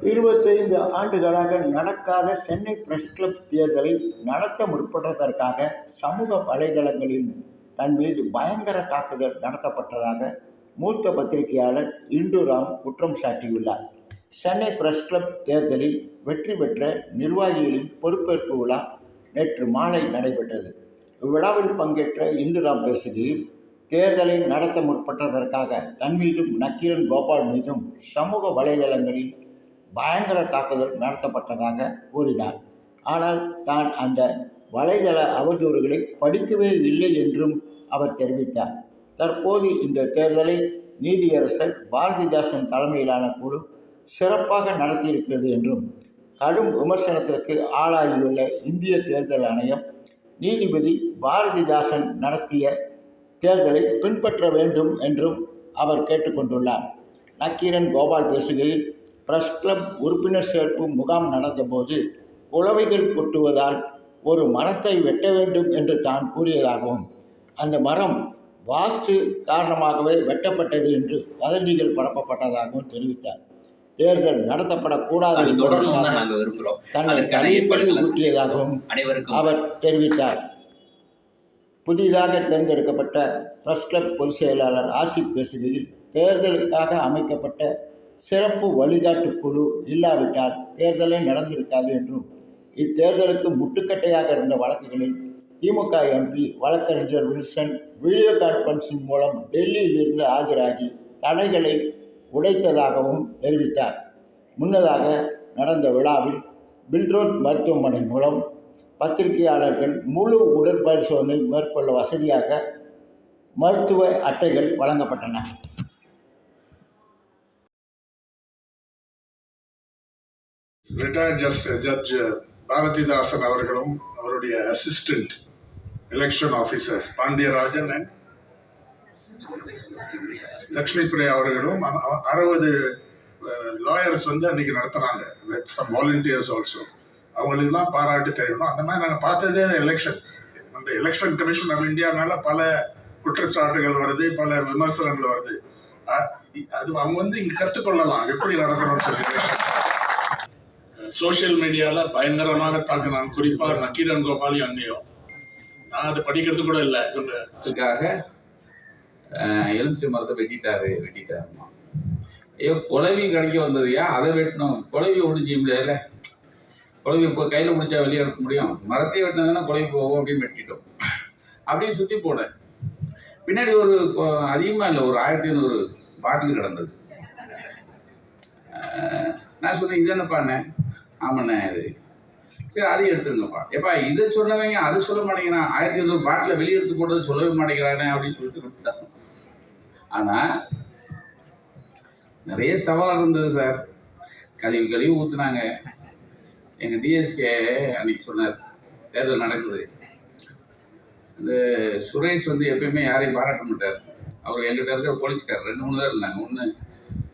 25 ஆண்டுகளாக நடக்காத Chennai press club தேர்தலை நடத்த முற்பட்டதற்காக சமூக வலைதளங்களில் தன் மீது பயங்கர தாக்குதல் நடத்தப்பட்டதாக மூத்த பத்திரிகையாளர் இந்துராம் குற்றம் சாட்டியுள்ளார். சென்னை பிரஸ் கிளப் தேர்தலில் வெற்றி பெற்ற நிர்வாகிகளின் பொறுப்பேற்பு விழா நேற்று மாலை நடைபெற்றது. இவ்விழாவில் பங்கேற்ற இந்துராம் பேசுகையில், தேர்தலை நடத்த முற்பட்டதற்காக தன் மீதும் நக்கீரன் கோபால் மீதும் சமூக வலைதளங்களில் பயங்கர தாக்குதல் நடத்தப்பட்டதாக கூறினார். ஆனால் தான் அந்த வலைதள அவதூறுகளை படிக்கவே இல்லை என்றும் அவர் தெரிவித்தார். தற்போது இந்த தேர்தலை நீதியரசர் பாரதிதாசன் தலைமையிலான குழு சிறப்பாக நடத்தியிருக்கிறது என்றும், கடும் விமர்சனத்திற்கு ஆளாகியுள்ள இந்திய தேர்தல் ஆணையம் நீதிபதி பாரதிதாசன் நடத்திய தேர்தலை பின்பற்ற வேண்டும் என்றும் அவர் கேட்டுக்கொண்டுள்ளார். நக்கீரன் கோபால் பேசுகையில், பிரஸ் கிளப் உறுப்பினர் சேர்ப்பு முகாம் நடந்தபோது குளவிகள் கொட்டுவதால் ஒரு மரத்தை வெட்ட வேண்டும் என்று தான் கூறியதாகவும், அந்த மரம் வாஸ்து காரணமாகவே வெட்டப்பட்டது என்று வதந்திகள் பரப்பப்பட்டதாகவும் தெரிவித்தார். தேர்தல் நடத்தப்படக்கூடாது தன்னை தனிப்பதிவு ஊட்டியதாகவும் அவர் தெரிவித்தார். புதிதாக தேர்ந்தெடுக்கப்பட்ட பிரஸ் கிளப் பொதுச் செயலாளர் ஆசிப் பேசுகையில், தேர்தலுக்காக அமைக்கப்பட்ட சிறப்பு வழிகாட்டு குழு இல்லாவிட்டால் தேர்தலே நடந்திருக்காது என்றும், இத்தேர்தலுக்கு முட்டுக்கட்டையாக இருந்த வழக்குகளில் திமுக எம்பி வழக்கறிஞர் வில்சன் வீடியோ கான்பரன்சிங் மூலம் டெல்லியிலிருந்து ஆஜராகி தடைகளை உடைத்ததாகவும் தெரிவித்தார். முன்னதாக நடந்த விழாவில் பில்ரோட் மருத்துவமனை மூலம் பத்திரிகையாளர்கள் முழு உடற்பரிசோதனை மேற்கொள்ள வசதியாக மருத்துவ அட்டைகள் வழங்கப்பட்டன. ரிட்டையர்ட் ஜட்ஜ் பாரதிதாசன் அவர்களும் அவருடைய assistant election officers Pandiyarajan and Lakshmi Priya அவர்களும் 60 லாயர்ஸ் அன்னைக்கு நடத்துனாங்க. With some volunteers also. அவங்களுக்குலாம் பாராட்டு தெரியணும். அந்த மாதிரி நாங்கள் பார்த்ததே அந்த எலெக்ஷன் கமிஷன் ஆஃப் இந்தியா மேல பல குற்றச்சாட்டுகள் வருது, பல விமர்சனங்கள் வருது. அது அவங்க இங்க கற்றுக்கொள்ளலாம் எப்படி நடக்கணும்னு சொல்லி. சோசியல் மீடியால பயங்கரமாக தாக்குனாங்க, குறிப்பா நக்கீரன் கோபாலையும் அன்னையும். நான் அதை படிக்கிறது கூட இல்லை. எலுமிச்சை மரத்தை வெட்டிட்டாருமா. ஐயோ, குழவி கிடைக்க வந்ததுயா, அதை வெட்டணும். குழவி ஒன்றும் செய்ய முடியாதுல்ல. குழவி இப்போ கையில் முடிச்சா வெளியே எடுக்க முடியும். மரத்தையே வெட்டினதுன்னா குழவி போவோம் அப்படின்னு வெட்டிட்டோம். அப்படியே சுற்றி போனேன். பின்னாடி ஒரு அதிகமாக இல்லை, ஒரு 1500 பாட்டில் கிடந்தது. நான் சொன்னேன், இது என்னப்பாண்ணே? ஆமாண்ணே, இது சரி, அதையும் எடுத்துருங்கப்பா. எப்பா, இதை சொன்னவங்க அதை சொல்ல மாட்டேங்கிறான். 1500 பாட்டில் வெளியே எடுத்து போட்டது சொல்லவே மாட்டேங்கிறானே அப்படின்னு சொல்லிட்டு விட்டுட்டாங்க. ஆனால் நிறைய சவால் இருந்தது சார். கழிவு ஊற்றுனாங்க. எங்கள் டிஎஸ்கே அன்னைக்கு சொன்னார், தேர்தல் நடக்குது. இந்த சுரேஷ் எப்பயுமே யாரையும் பாராட்ட மாட்டார். அவர் எங்கிட்ட இருக்கிற போலீஸ்கார் 2-3 பேர் இருந்தாங்க. ஒன்று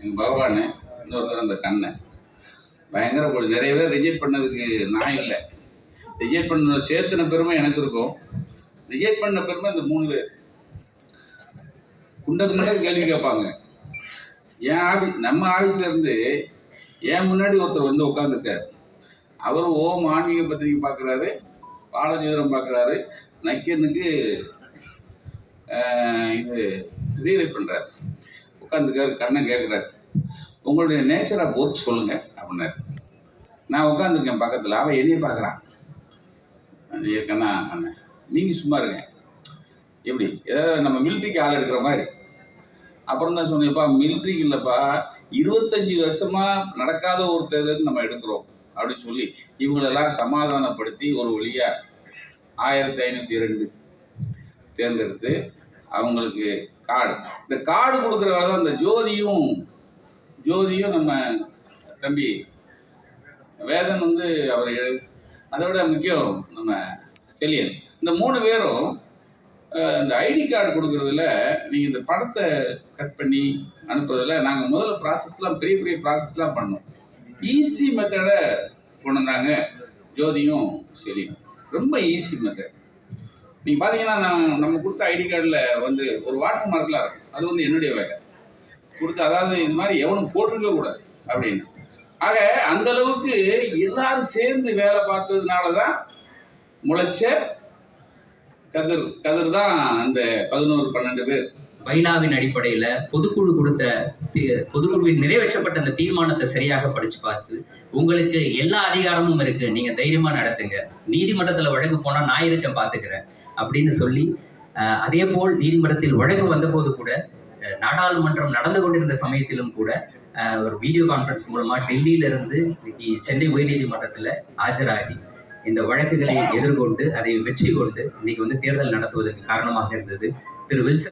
எங்கள் பகவான், இன்னொருத்தர் அந்த கண்ணன். பயங்கர போலீஸ். நிறைய பேர் ரிஜெக்ட் பண்ணதுக்கு நான் இல்லை. ரிஜெக்ட் பண்ண சேர்த்துன பெருமை எனக்கு இருக்கும். ரிஜெக்ட் பண்ண பெருமை இந்த 3 பேர். குண்டக்கு கேள்வி கேட்பாங்க. நம்ம ஆஃபீஸ்ல இருந்து என் முன்னாடி ஒருத்தர் உட்காந்துருக்காரு. அவர் ஆன்மீக பத்திரிகை பார்க்குறாரு, பாலஜீவரம் பார்க்குறாரு, நக்கீரனுக்கு இது ரீரைட் பண்ணுறாரு. உட்காந்துருக்காரு. கண்ணன் கேட்குறாரு, உங்களுடைய நேச்சர் ஆஃப் ஒர்க் சொல்லுங்க அப்படின்னாரு. நான் உட்காந்துருக்கேன் பக்கத்தில். அவன் என்னையே பார்க்குறான். கண்ணா அண்ணன், நீங்கள் சும்மா இருங்க. எப்படி ஏதாவது நம்ம மிலிட்ரிக்கு ஆள் எடுக்கிற மாதிரி. அப்புறம் தான் சொன்னேன்ப்பா, மிலிட்ரிக்கு இல்லைப்பா, 25 வருஷமா நடக்காத ஒரு தேர்தல் நம்ம எடுக்கிறோம் அப்படின்னு சொல்லி இவங்களெல்லாம் சமாதானப்படுத்தி ஒரு வழியா 1502 தேர்ந்தெடுத்து அவங்களுக்கு கார்டு, இந்த கார்டு கொடுக்குற வேலை தான். இந்த ஜோதியும் நம்ம தம்பி வேதன் அவர், அதை விட முக்கியம் நம்ம செலியன். இந்த 3 பேரும் இந்த ஐடி கார்டு கொடுக்குறதுல நீங்கள் இந்த படத்தை கட் பண்ணி அனுப்புறதுல நாங்கள் முதல்ல ப்ராசஸ்லாம் பெரிய ப்ராசஸ்லாம் பண்ணோம். ஈஸி மெத்தடை கொண்டு வந்தாங்க ஜோதியும் செலியன். ரொம்ப ஈஸி மெத்தட். நீங்கள் பார்த்தீங்கன்னா நம்ம கொடுத்த ஐடி கார்டில் ஒரு வாட்டர் மார்க்லாம் இருக்கும். அது என்னுடைய வேலை கொடுத்து, அதாவது இது மாதிரி எவனும் போட்டிருக்க கூடாது அப்படின்னு. ஆக அந்த அளவுக்கு எல்லாரும் சேர்ந்து வேலை பார்த்ததுனாலதான் முளைச்ச கதிர் தான் அந்த 11-12 பேர். பைலாவின் அடிப்படையில பொதுக்குழுவில் நிறைவேற்றப்பட்ட அந்த தீர்மானத்தை சரியாக படிச்சு பார்த்து உங்களுக்கு எல்லா அதிகாரமும் இருக்கு, நீங்க தைரியமா நடத்துங்க, நீதிமன்றத்துல வழக்கு போனா நான் இருக்கேன் பாத்துக்கிறேன் அப்படின்னு சொல்லி அதே போல் நீதிமன்றத்தில் வழக்கு வந்தபோது கூட நாடாளுமன்றம் நடந்து கொண்டிருந்த சமயத்திலும் கூட ஒரு வீடியோ கான்பரன்ஸ் மூலமா டெல்லியில இருந்து இன்னைக்கு சென்னை உயர்நீதிமன்றத்துல ஆஜராகி இந்த வழக்குகளை எதிர்கொண்டு அதை வெற்றி கொண்டு இன்னைக்கு தேர்தல் நடத்துவதற்கு காரணமாக இருந்தது திரு வில்சன்.